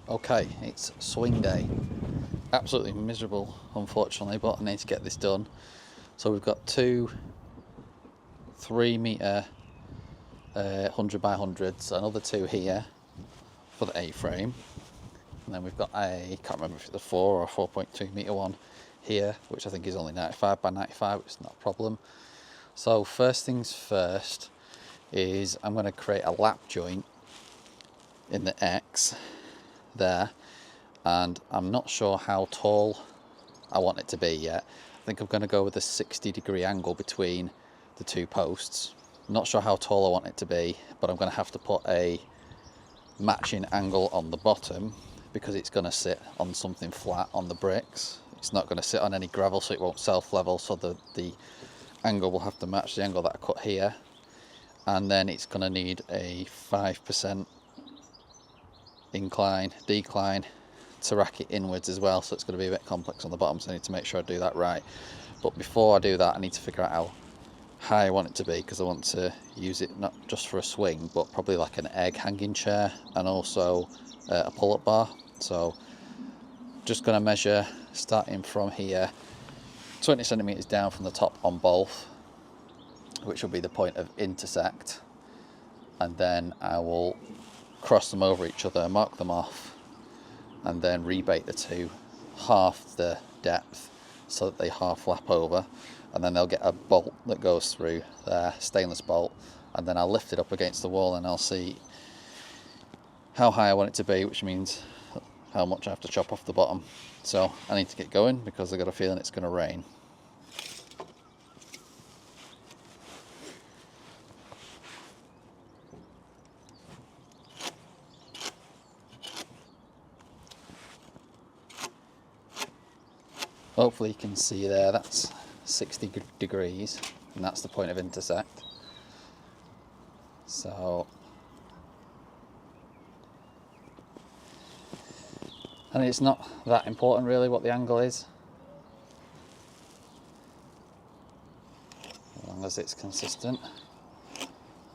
Okay, it's swing day. Absolutely miserable, unfortunately, but I need to get this done. So we've got two 3 meter 100 by 100s, another two here for the A-frame, and then we've got a, can't remember if it's a 4 or 4.2 meter one here, which I think is only 95 by 95, which is not a problem. So first things first is I'm going to create a lap joint in the X there, and I'm not sure how tall I want it to be yet. I think I'm going to go with a 60-degree angle between the two posts. Not sure how tall I want it to be, but I'm going to have to put a matching angle on the bottom because it's going to sit on something flat on the bricks. It's not going to sit on any gravel, so it won't self-level, so the angle will have to match the angle that I cut here. And then it's going to need a 5% incline, decline to rack it inwards as well, so it's going to be a bit complex on the bottom, so I need to make sure I do that right. But before I do that, I need to figure out how high I want it to be, because I want to use it not just for a swing, but probably like an egg hanging chair and also a pull-up bar. So just going to measure starting from here 20 centimeters down from the top on both, which will be the point of intersect, and then I will cross them over each other, mark them off, and then rebate the two half the depth so that they half lap over, and then they'll get a bolt that goes through there, stainless bolt, and then I'll lift it up against the wall and I'll see how high I want it to be, which means how much I have to chop off the bottom. So I need to get going because I've got a feeling it's going to rain. Hopefully you can see there, that's 60 degrees, and that's the point of intersect. So, and it's not that important really what the angle is, as long as it's consistent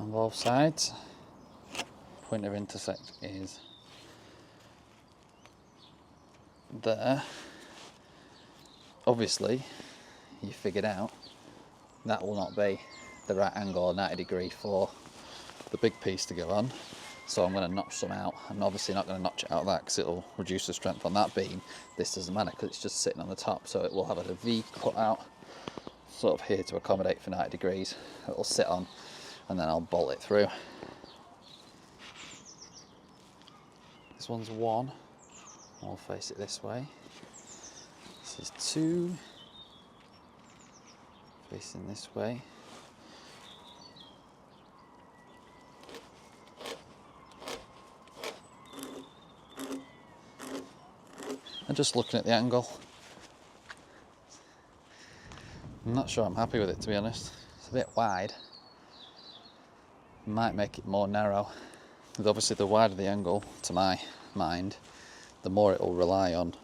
on both sides. Point of intersect is there. Obviously, you figured out that will not be the right angle or 90 degree for the big piece to go on, so I'm going to notch some out. I'm obviously not going to notch it out of that because it will reduce the strength on that beam. This doesn't matter because it's just sitting on the top, so it will have a V cut out sort of here to accommodate for 90 degrees. It will sit on, and then I'll bolt it through. This one's 1, I'll face it this way. This is 2, facing this way. And just looking at the angle, I'm not sure I'm happy with it, to be honest. It's a bit wide. Might make it more narrow. But obviously the wider the angle, to my mind, the more it will rely on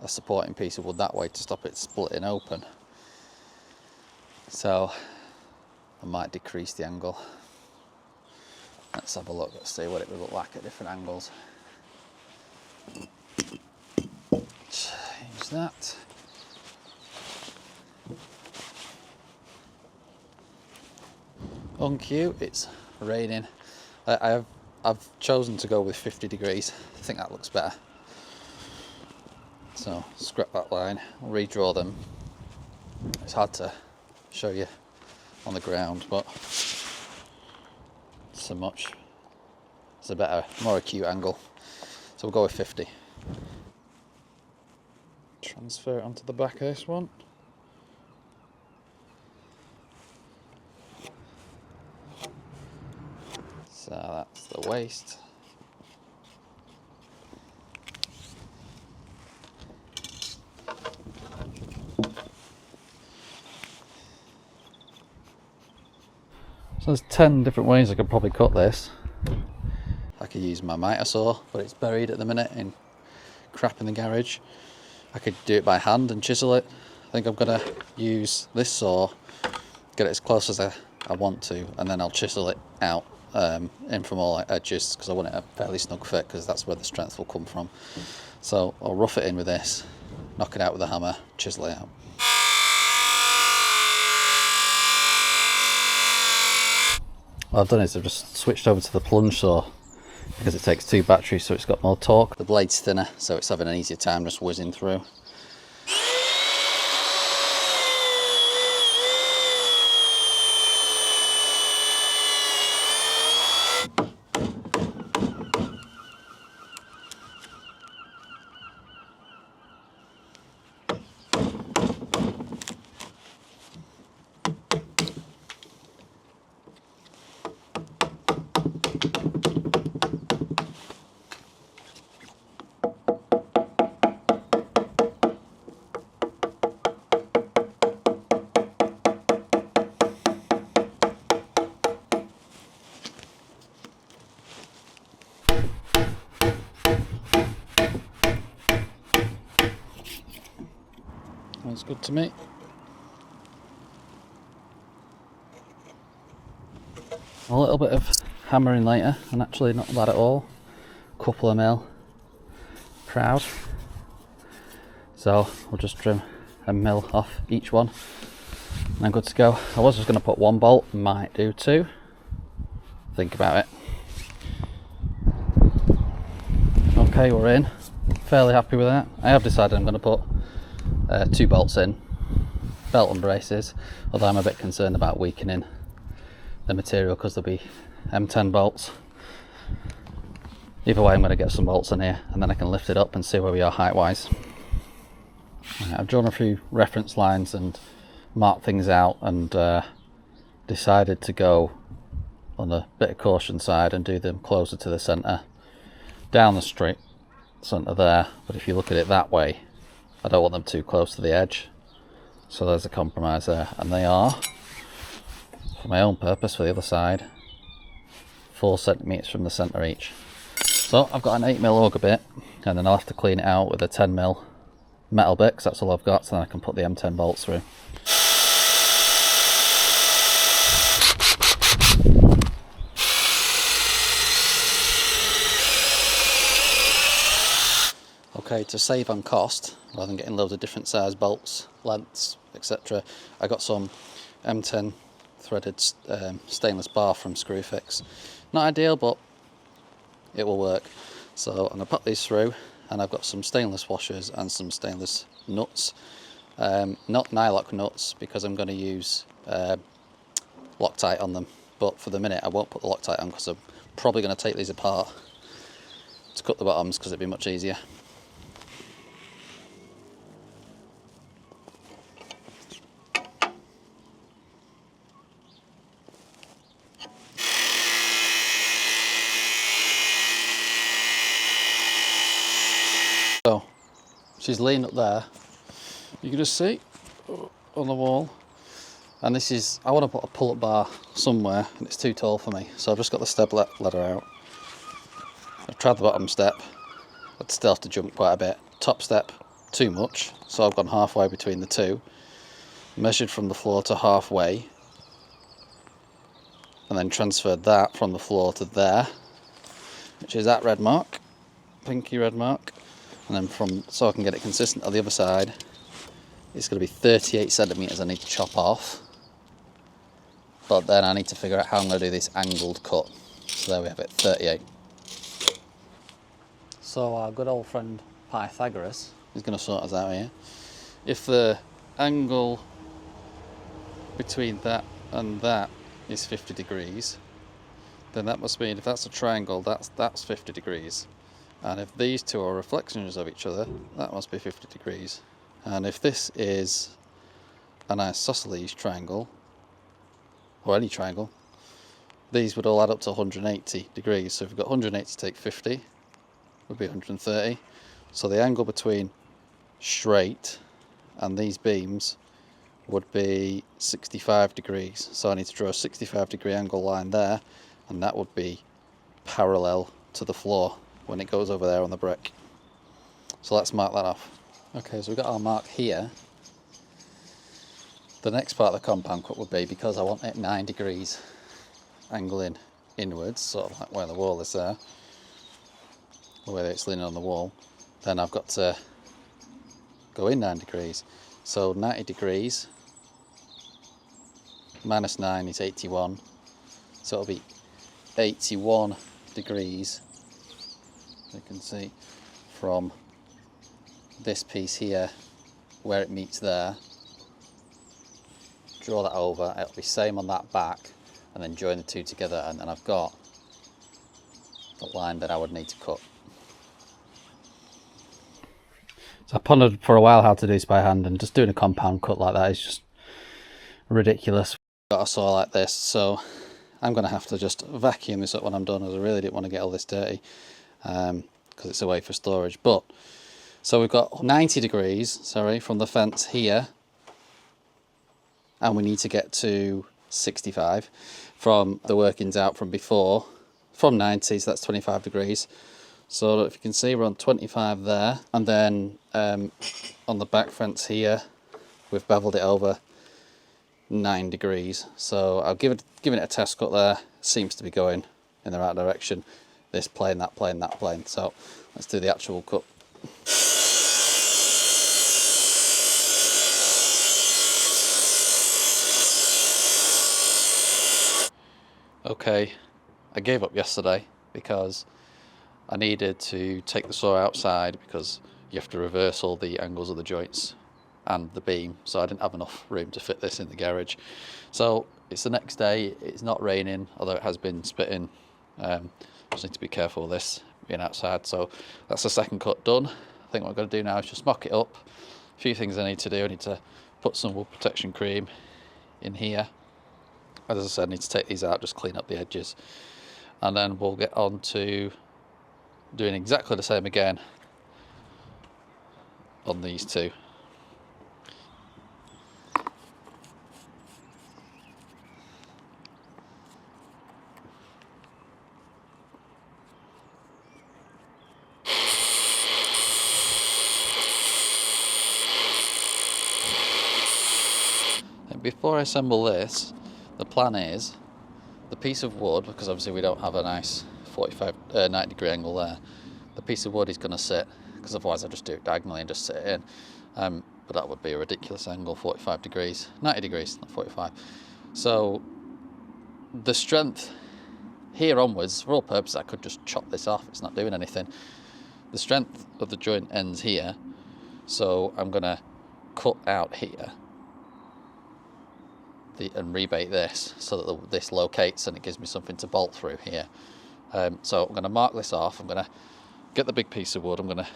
a supporting piece of wood that way to stop it splitting open. So I might decrease the angle. Let's have a look, let's see what it would look like at different angles. Change that. On cue, it's raining. I've chosen to go with 50 degrees. I think that looks better. So scrap that line, I'll redraw them. It's hard to show you on the ground, but so much. It's a better, more acute angle. So we'll go with 50. Transfer it onto the back of this one. So that's the waist. So there's 10 different ways I could probably cut this. I could use my miter saw, but it's buried at the minute in crap in the garage. I could do it by hand and chisel it. I think I'm gonna use this saw, get it as close as I want to, and then I'll chisel it out in from all edges, because I want it a fairly snug fit, because that's where the strength will come from. So I'll rough it in with this, knock it out with a hammer, chisel it out. What I've done is I've just switched over to the plunge saw, because it takes 2 batteries, so it's got more torque. The blade's thinner, so it's having an easier time just whizzing through. That's good to me. A little bit of hammering later, and actually not bad at all. Couple of mil. Proud. So we'll just trim a mil off each one, and I'm good to go. I was just going to put 1 bolt, might do 2. Think about it. Okay, we're in. Fairly happy with that. I have decided I'm going to put 2 bolts in, belt and braces, although I'm a bit concerned about weakening the material because there'll be M10 bolts. Either way, I'm going to get some bolts in here, and then I can lift it up and see where we are height wise. I've drawn a few reference lines and marked things out, and decided to go on a bit of caution side and do them closer to the centre, down the street centre there. But if you look at it that way, I don't want them too close to the edge, so there's a compromise there. And they are, for my own purpose, for the other side, 4 centimetres from the centre each. So I've got an 8mm auger bit, and then I'll have to clean it out with a 10mm metal bit, because that's all I've got, so then I can put the M10 bolts through. Okay, to save on cost, rather than getting loads of different size bolts, lengths, etc., I got some M10 threaded stainless bar from Screwfix. Not ideal, but it will work. So I'm going to put these through, and I've got some stainless washers and some stainless nuts. Not nylock nuts, because I'm going to use Loctite on them, but for the minute I won't put the Loctite on, because I'm probably going to take these apart to cut the bottoms, because it'd be much easier. So she's laying up there, you can just see on the wall, and this is, I want to put a pull-up bar somewhere, and it's too tall for me, so I've just got the step ladder out. I've tried the bottom step, I'd still have to jump quite a bit. Top step, too much, so I've gone halfway between the two, measured from the floor to halfway, and then transferred that from the floor to there, which is that red mark, pinky red mark. And then from, so I can get it consistent on the other side, it's going to be 38 centimetres I need to chop off. But then I need to figure out how I'm going to do this angled cut. So there we have it, 38. So our good old friend Pythagoras is going to sort us out here. If the angle between that and that is 50 degrees, then that must mean if that's a triangle, that's 50 degrees. And if these two are reflections of each other, that must be 50 degrees. And if this is an isosceles triangle, or any triangle, these would all add up to 180 degrees. So if we've got 180 take 50, would be 130. So the angle between straight and these beams would be 65 degrees. So I need to draw a 65 degree angle line there, and that would be parallel to the floor when it goes over there on the brick. So let's mark that off. Okay, so we've got our mark here. The next part of the compound cut would be, because I want it 9 degrees angle in inwards, sort of like where the wall is there, or whether it's leaning on the wall, then I've got to go in 9 degrees. So 90 degrees minus 9 is 81, so it'll be 81 degrees, you can see, from this piece here where it meets there. Draw that over, it'll be same on that back, and then join the two together, and then I've got the line that I would need to cut. So I pondered for a while how to do this by hand, and just doing a compound cut like that is just ridiculous. Got a saw like this, so I'm going to have to just vacuum this up when I'm done, as I really didn't want to get all this dirty, because it's away for storage. But so we've got 90 degrees, sorry, from the fence here, and we need to get to 65 from the workings out from before, from 90, so that's 25 degrees. So if you can see, we're on 25 there, and then on the back fence here, we've beveled it over 9 degrees. So I'll giving it a test cut there. Seems to be going in the right direction. This plane, that plane, that plane. So let's do the actual cut. Okay, I gave up yesterday because I needed to take the saw outside, because you have to reverse all the angles of the joints and the beam, so I didn't have enough room to fit this in the garage. So it's the next day, it's not raining, although it has been spitting. Just need to be careful with this being outside. So that's the second cut done. I think what I'm going to do now is just mock it up. A few things I need to do. I need to put some wood protection cream in here. As I said, I need to take these out, just clean up the edges, and then we'll get on to doing exactly the same again on these two. And before I assemble this, the plan is the piece of wood, because obviously we don't have a nice 90 degree angle there, the piece of wood is going to sit, because otherwise I just do it diagonally and just sit it in, but that would be a ridiculous angle, 45 degrees, 90 degrees, not 45. So the strength here onwards, for all purposes, I could just chop this off, it's not doing anything. The strength of the joint ends here, so I'm going to cut out here and rebate this so that this locates and it gives me something to bolt through here. So I'm going to mark this off. I'm going to get the big piece of wood. I'm going to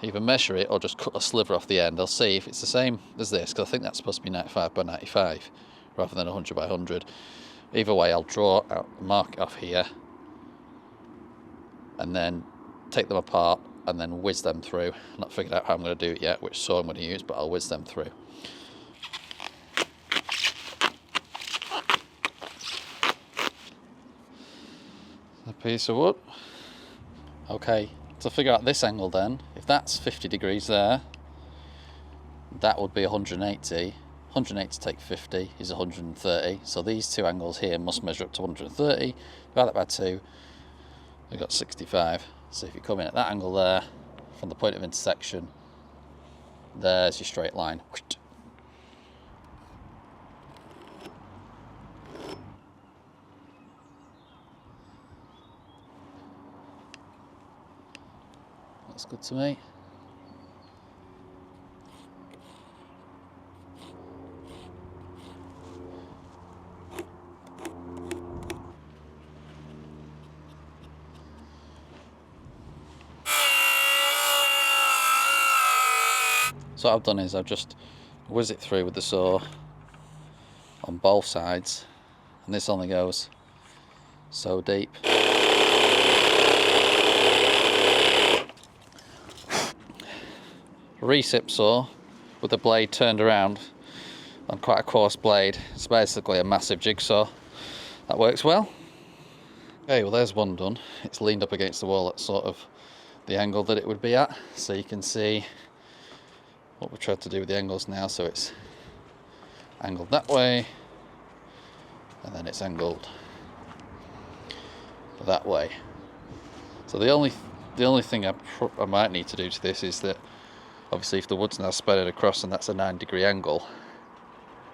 either measure it or just cut a sliver off the end. I'll see if it's the same as this, because I think that's supposed to be 95 by 95 rather than 100 by 100. Either way, I'll draw out, mark it off here, and then take them apart and then whiz them through. I've not figured out how I'm going to do it yet, which saw I'm going to use, but I'll whiz them through. A piece of wood. Okay, to figure out this angle then, if that's 50 degrees there, that would be 180. 180 take 50 is 130. So these two angles here must measure up to 130. Divide that by 2, we've got 65. So if you come in at that angle there, from the point of intersection, there's your straight line. That's good to me. So what I've done is I've just whizzed it through with the saw on both sides, and this only goes so deep. Recip saw with the blade turned around on quite a coarse blade. It's basically a massive jigsaw. That works well. Okay, well there's one done. It's leaned up against the wall at sort of the angle that it would be at, so you can see what we've tried to do with the angles now. So it's angled that way, and then it's angled that way. So the only thing I might need to do to this is that obviously if the wood's now spread across and that's a 9-degree angle,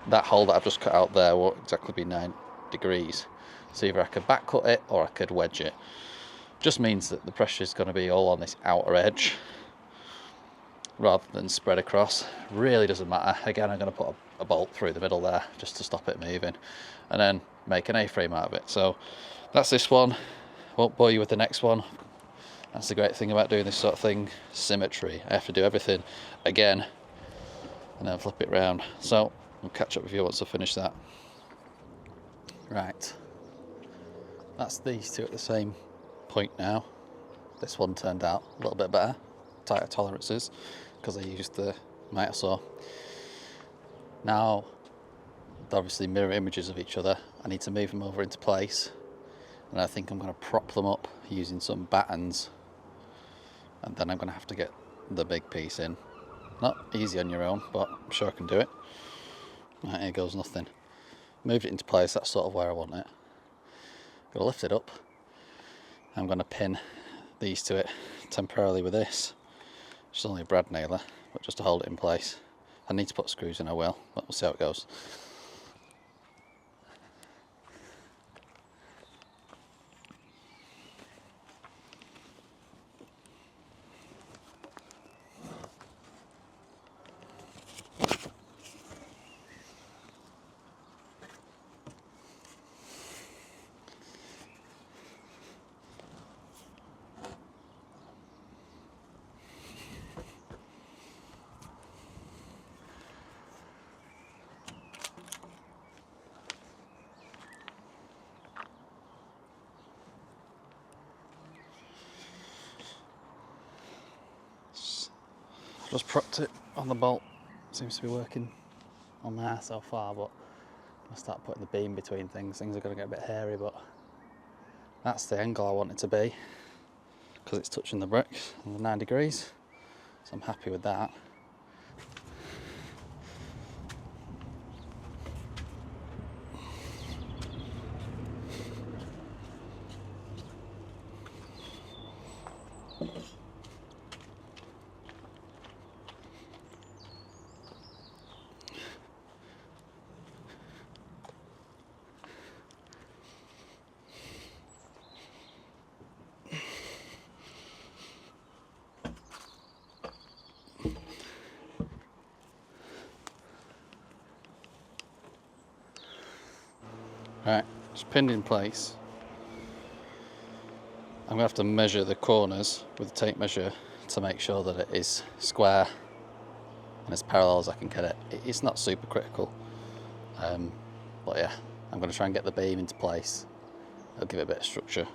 that hole that I've just cut out there won't exactly be 9 degrees. So either I could back cut it or I could wedge it. Just means that the pressure is going to be all on this outer edge rather than spread across. Really doesn't matter. Again, I'm going to put a bolt through the middle there just to stop it moving, and then make an A-frame out of it. So that's this one. Won't bore you with the next one. That's the great thing about doing this sort of thing, symmetry. I have to do everything again and then flip it round. So I'll catch up with you once I finish that. Right, that's these two at the same point now. This one turned out a little bit better, tighter tolerances, because I used the miter saw. Now, they're obviously mirror images of each other. I need to move them over into place, and I think I'm going to prop them up using some battens, and then I'm going to have to get the big piece in. Not easy on your own, but I'm sure I can do it. Right, here goes nothing. Moved it into place, that's sort of where I want it. Going to lift it up. I'm going to pin these to it temporarily with this. It's only a brad nailer, but just to hold it in place. I need to put screws in, I will, but we'll see how it goes. Just propped it on the bolt. Seems to be working on there so far, but I'll start putting the beam between things. Things are going to get a bit hairy, but that's the angle I want it to be because it's touching the bricks and the 9 degrees. So I'm happy with that. Right, it's pinned in place. I'm going to have to measure the corners with the tape measure to make sure that it is square and as parallel as I can get it. It's not super critical, but yeah, I'm going to try and get the beam into place. It'll give it a bit of structure.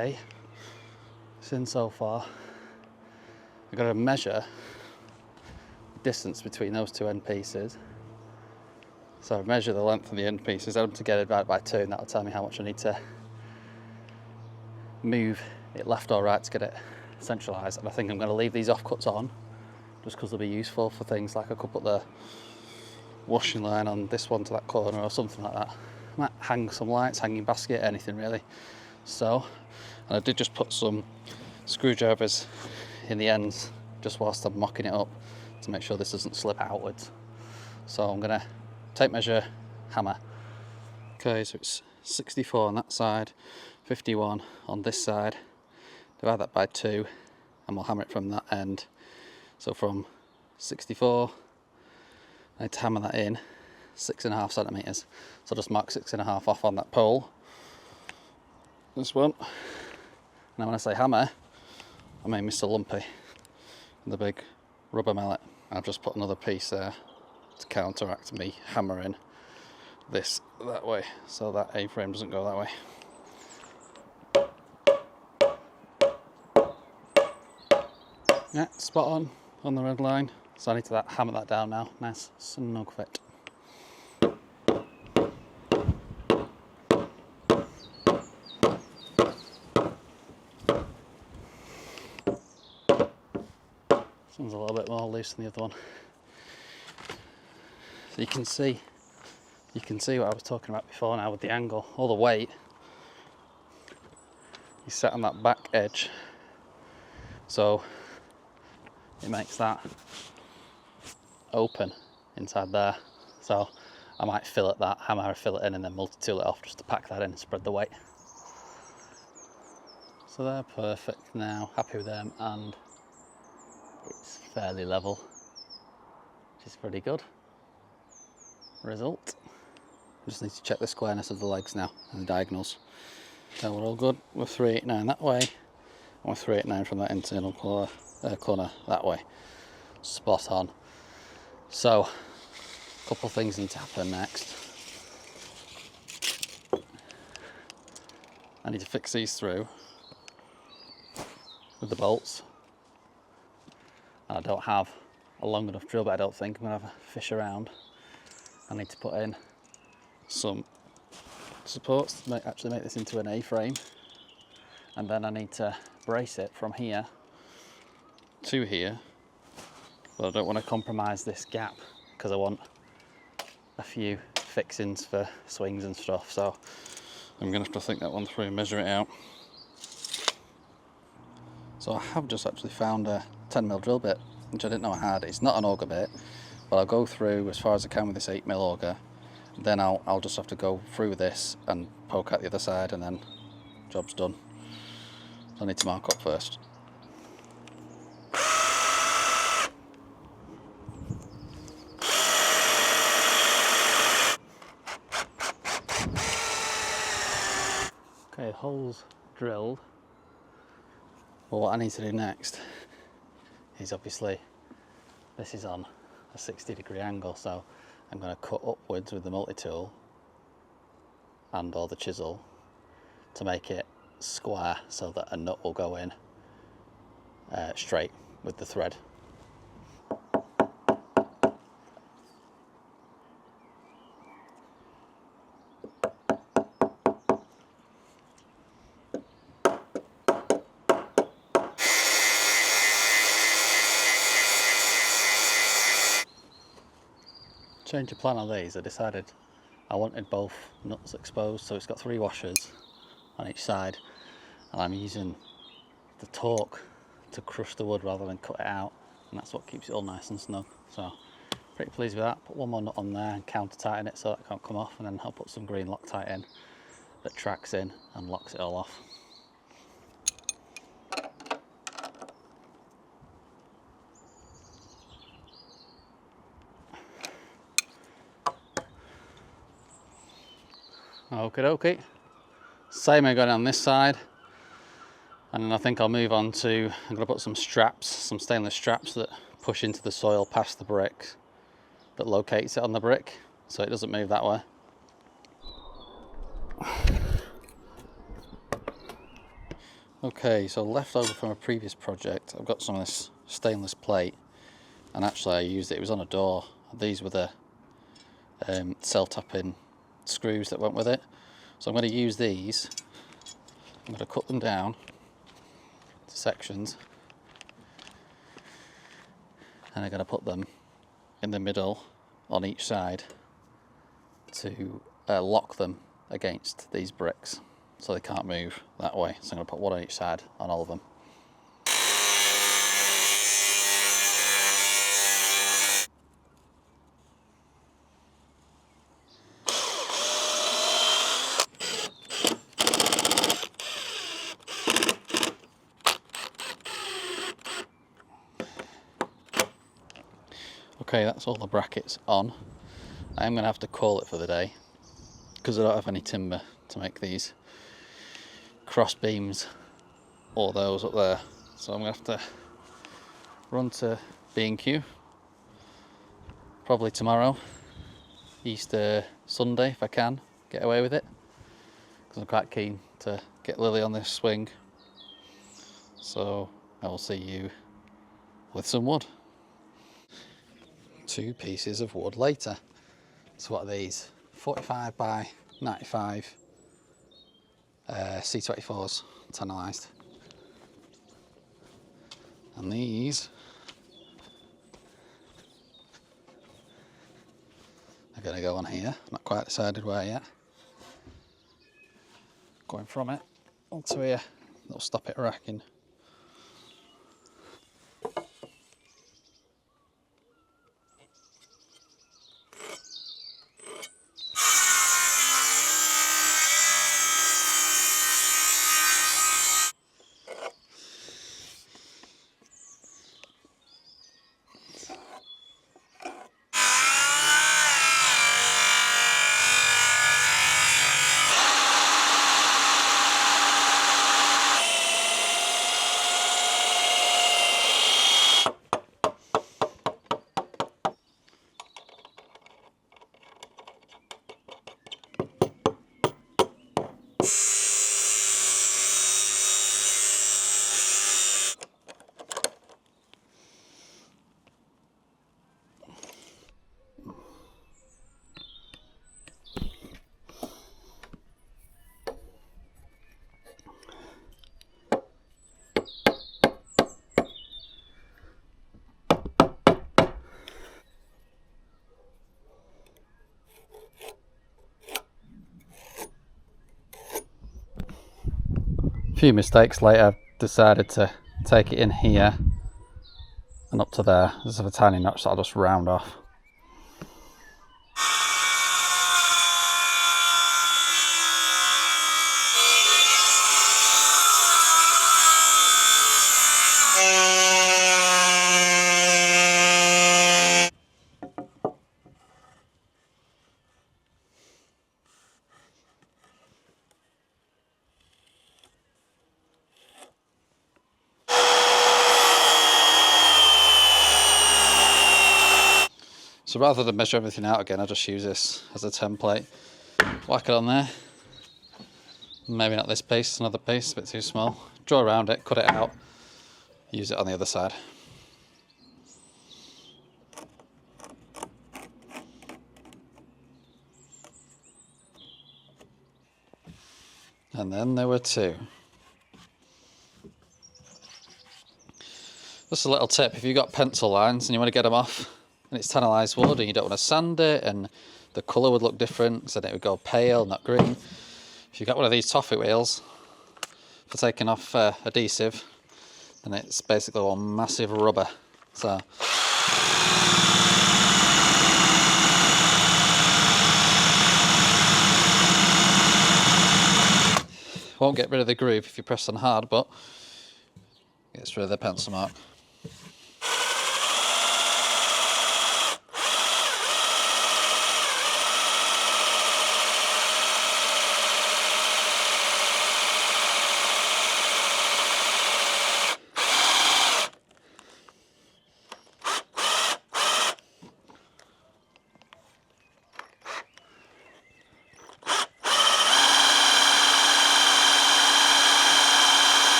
Okay, it's in so far. I've got to measure the distance between those two end pieces. So I've measured the length of the end pieces, add them together, divided by 2, and that'll tell me how much I need to move it left or right to get it centralised. And I think I'm going to leave these offcuts on, just because they'll be useful for things like I could put the washing line on this one to that corner or something like that. I might hang some lights, hanging basket, anything really. So, and I did just put some screwdrivers in the ends just whilst I'm mocking it up to make sure this doesn't slip outwards. So I'm going to tape measure, hammer. Okay, so it's 64 on that side, 51 on this side. Divide that by 2 and we'll hammer it from that end. So from 64, I need to hammer that in 6.5 centimetres. So just mark 6.5 off on that pole. This one. Now when I say hammer, I mean Mr. Lumpy, the big rubber mallet. I've just put another piece there to counteract me hammering this that way, so that A-frame doesn't go that way. Yeah, spot on the red line. So I need to hammer that down now. Nice snug fit. This one's a little bit more loose than the other one. So you can see what I was talking about before now with the angle. All the weight is set on that back edge, so it makes that open inside there. So I might fillet that, hammer a fillet in and then multi-tool it off just to pack that in and spread the weight. So they're perfect now, happy with them, and it's fairly level, which is pretty good result. I just need to check the squareness of the legs now and the diagonals. So we're all good. We're 389 that way, and we're 389 from that internal corner that way. Spot on. So a couple of things need to happen next. I need to fix these through with the bolts. And I don't have a long enough drill bit, I don't think. I'm going to have a fish around. I need to put in some supports to actually make this into an A-frame, and then I need to brace it from here to here, but I don't want to compromise this gap because I want a few fixings for swings and stuff, so I'm going to have to think that one through and measure it out. So I have just actually found a 10mm drill bit, which I didn't know I had. It's not an auger bit, but I'll go through as far as I can with this 8mm auger. Then I'll just have to go through with this and poke out the other side, and then job's done. So I need to mark up first. Okay, holes drilled. Well, what I need to do next is, obviously this is on a 60-degree angle, so I'm going to cut upwards with the multi-tool and or the chisel to make it square so that a nut will go in straight with the thread. Change of plan on these. I decided I wanted both nuts exposed, so it's got 3 washers on each side, and I'm using the torque to crush the wood rather than cut it out, and that's what keeps it all nice and snug. So pretty pleased with that. Put one more nut on there and counter tighten it so that it can't come off, and then I'll put some green Loctite in that tracks in and locks it all off. Okie dokie. Same I'm going on this side, and then I think I'll move on to, I'm going to put some straps, some stainless straps that push into the soil past the brick, that locates it on the brick so it doesn't move that way. Okay, so left over from a previous project, I've got some of this stainless plate, and actually I used it was on a door. These were the self-tapping screws that went with it. So I'm going to use these, I'm going to cut them down to sections, and I'm going to put them in the middle on each side to lock them against these bricks so they can't move that way. So I'm going to put one on each side on all of them. Okay, that's all the brackets on. I'm going to have to call it for the day because I don't have any timber to make these cross beams or those up there. So I'm going to have to run to B&Q probably tomorrow, Easter Sunday if I can get away with it, because I'm quite keen to get Lily on this swing. So I will see you with some wood. 2 pieces of wood later. So what are these? 45 by 95 C24s, tannalised. And these going to go on here. Not quite decided where yet. Going from it onto here, that'll stop it racking. A few mistakes later, I've decided to take it in here and up to there. There's a tiny notch that I'll just round off. So rather than measure everything out again, I'll just use this as a template. Whack it on there. Maybe not this piece, another piece, a bit too small. Draw around it, cut it out, use it on the other side. And then there were two. Just a little tip, if you've got pencil lines and you want to get them off, and it's tannalized wood and you don't want to sand it and the colour would look different, because then it would go pale, not green. If you've got one of these toffee wheels for taking off adhesive, then it's basically one massive rubber. So won't get rid of the groove if you press on hard, but gets rid of the pencil mark.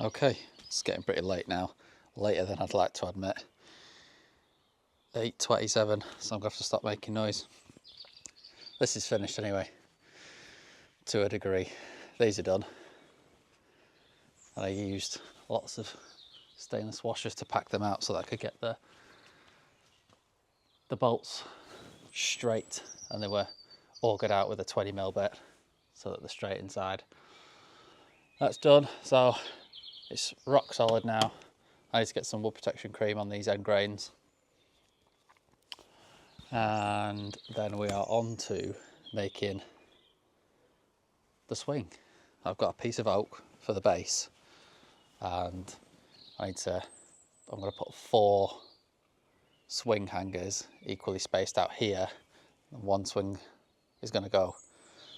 Okay, it's getting pretty late now, later than I'd like to admit. 8:27, so I'm going to have to stop making noise. This is finished anyway, to a degree. These are done. And I used lots of stainless washers to pack them out so that I could get the bolts straight, and they were augered out with a 20mm bit so that they're straight inside. That's done, so it's rock solid now. I need to get some wood protection cream on these end grains. And then we are on to making the swing. I've got a piece of oak for the base, and I'm going to put 4 swing hangers equally spaced out here, and one swing is going to go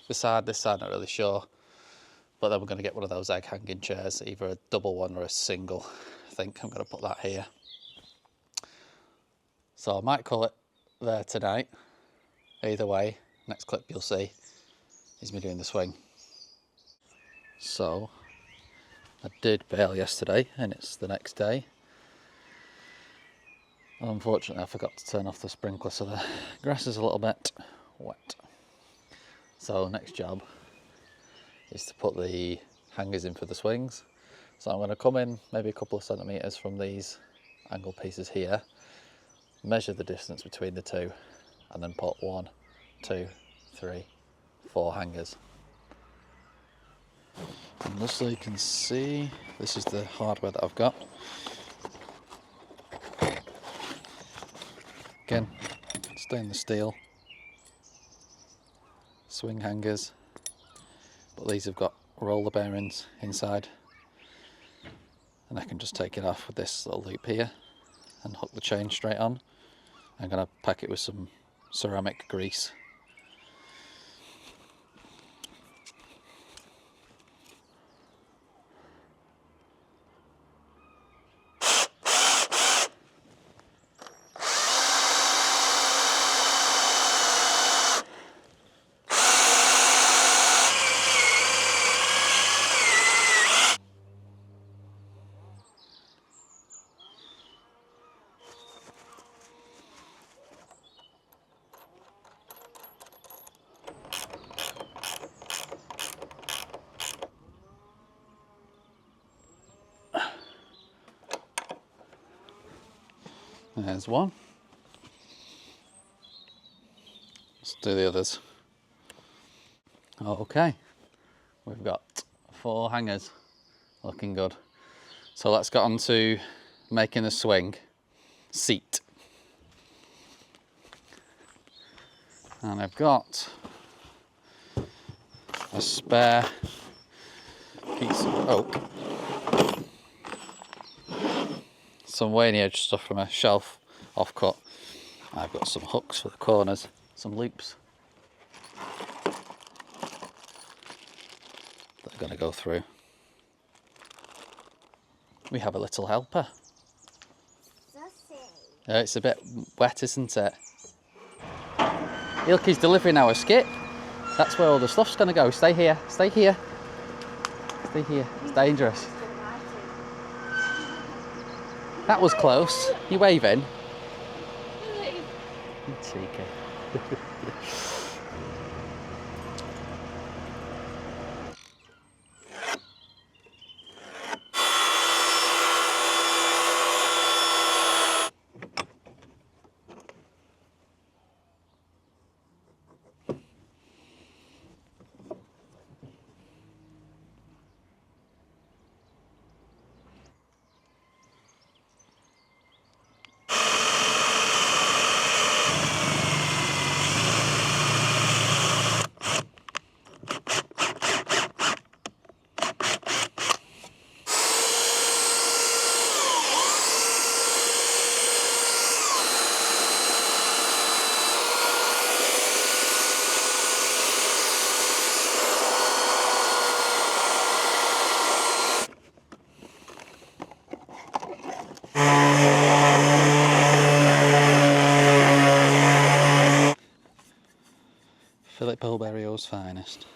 this side, not really sure. But then we're going to get one of those egg hanging chairs, either a double one or a single. I think I'm going to put that here. So I might call it there tonight. either way. Next clip you'll see is me doing the swing. So I did bail yesterday and it's the next day. Unfortunately I forgot to turn off the sprinkler, so the grass is a little bit wet. So next job is to put the hangers in for the swings. So I'm going to come in maybe a couple of centimetres from these angle pieces here, measure the distance between the two, and then put 1, 2, 3, 4 hangers. And just so you can see, this is the hardware that I've got. Again, stainless steel swing hangers, but these have got roller bearings inside, and I can just take it off with this little loop here and hook the chain straight on. I'm going to pack it with some ceramic grease. There's one. Let's do the others. Okay, we've got 4 hangers, looking good. So let's get on to making the swing seat. And I've got a spare piece of oak, some weighing edge stuff from a shelf offcut. I've got some hooks for the corners, some loops that are going to go through. We have a little helper. It's a bit wet, isn't it? Ilky's delivering our skip. That's where all the stuff's going to go. Stay here, stay here. Stay here, it's dangerous. That was close. You waving? You cheeky. Philip Bilberio's finest.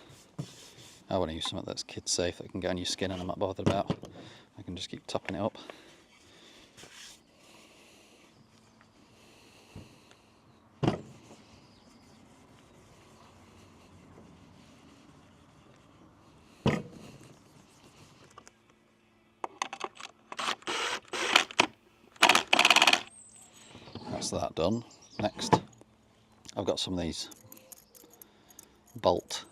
I want to use something that's kid safe, that can get on your skin and I'm not bothered about. I can just keep topping it up. That's that done. Next, I've got some of these bolt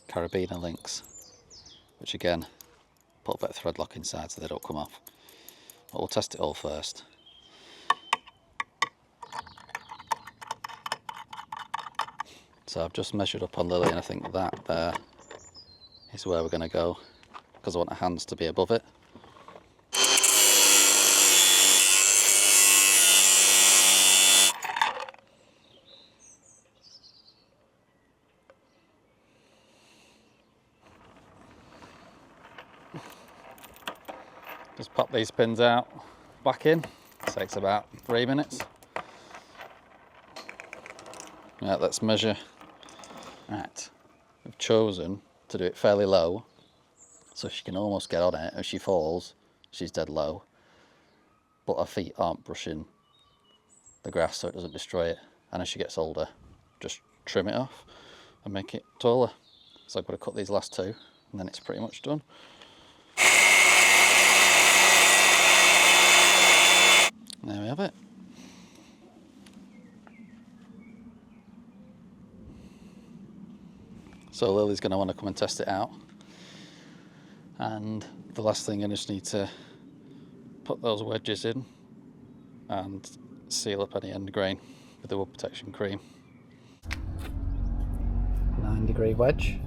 carabiner links, which again, put a bit of thread lock inside so they don't come off. But we'll test it all first. So I've just measured up on Lily and I think that there is where we're going to go, because I want the hands to be above it. Just pop these pins out, back in. It takes about 3 minutes. Right, let's measure Right, I've chosen to do it fairly low, so she can almost get on it. If she falls, she's dead low, but her feet aren't brushing the grass so it doesn't destroy it. And as she gets older, just trim it off and make it taller. So I've got to cut these last 2 and then it's pretty much done. There we have it. So Lily's going to want to come and test it out. And the last thing, I just need to put those wedges in and seal up any end grain with the wood protection cream. 9-degree wedge.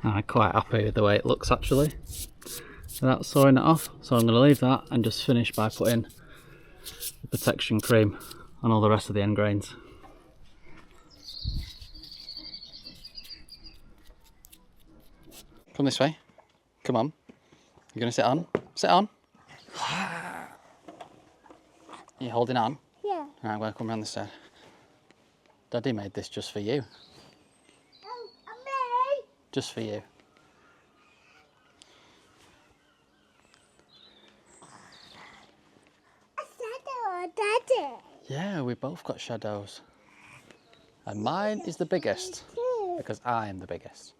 I'm quite happy with the way it looks actually, without sawing it off. So I'm going to leave that and just finish by putting the protection cream on all the rest of the end grains. Come this way. Come on. You're going to sit on? Sit on. Are you holding on? Yeah. Right, I'm going to come around this side. Daddy made this just for you. Oh, me. Just for you. A shadow, Daddy. Yeah, we both got shadows. And mine is the biggest, because I am the biggest.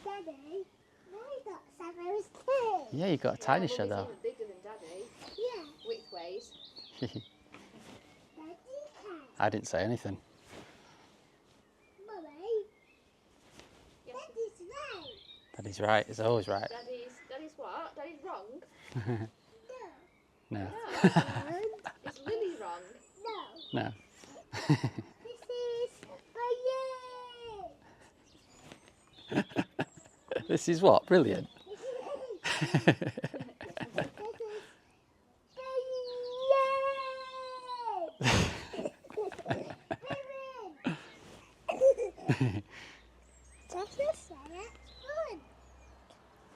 Daddy, I got shadows too. Yeah, you got a tiny shadow. Bigger than Daddy. Yeah. Widthways. Daddy can. I didn't say anything. Mummy. Yes. Daddy's right. Daddy's right, he's always right. Daddy's what? Daddy's wrong? No. No. Is Lily wrong? No. No. This is for you. This is what? Brilliant. This is That's just fun.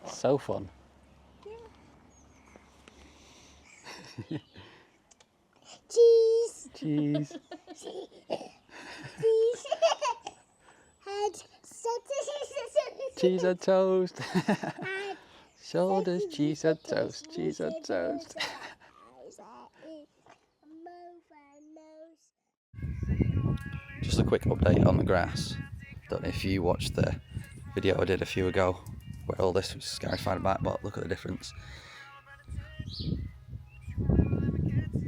So fun. Cheese. Cheese. Cheese. Head. Cheese on toast. Head. Shoulders, cheese on toast. Cheese on toast. Just a quick update on the grass. Don't know if you watched the video I did a few ago where all this was scarified back, but look at the difference.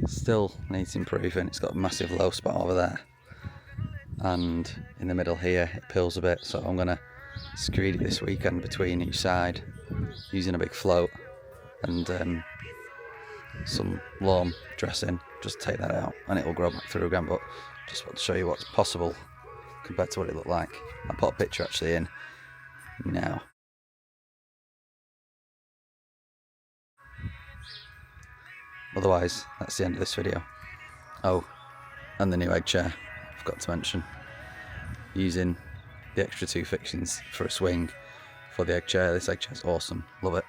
Still needs improving. It's got a massive low spot over there, and in the middle here it pills a bit, so I'm going to screed it this weekend between each side using a big float and some lawn dressing. Just take that out and it will grow back through again, but just want to show you what's possible compared to what it looked like. I'll put a picture actually in now. Otherwise, that's the end of this video. Oh, and the new egg chair, I forgot to mention. Using the extra 2 fixings for a swing for the egg chair. This egg chair is awesome, love it.